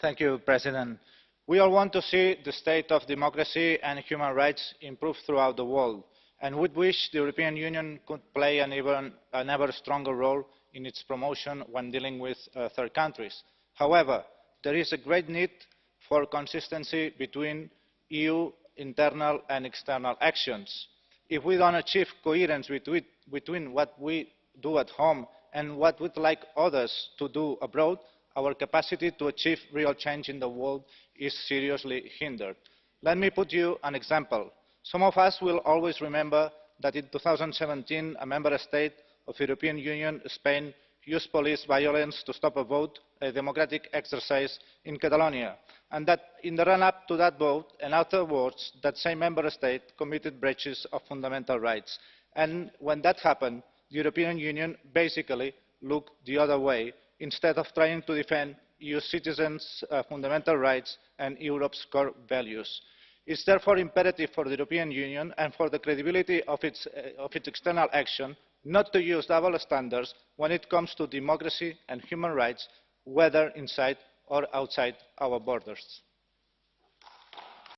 Mr President. We all want to see the state of democracy and human rights improve throughout the world, and we wish the European Union could play an ever stronger role in its promotion when dealing with third countries. However, there is a great need for consistency between EU internal and external actions. If we don't achieve coherence between what we do at home and what we'd like others to do abroad, our capacity to achieve real change in the world is seriously hindered. Let me put you an example. Some of us will always remember that in 2017 a member state of the European Union, Spain, used police violence to stop a vote, a democratic exercise in Catalonia, and that in the run-up to that vote and afterwards that same member state committed breaches of fundamental rights. And when that happened, the European Union basically looked the other way instead of trying to defend EU citizens' fundamental rights and Europe's core values. It is therefore imperative for the European Union and for the credibility of its external action not to use double standards when it comes to democracy and human rights, whether inside or outside our borders.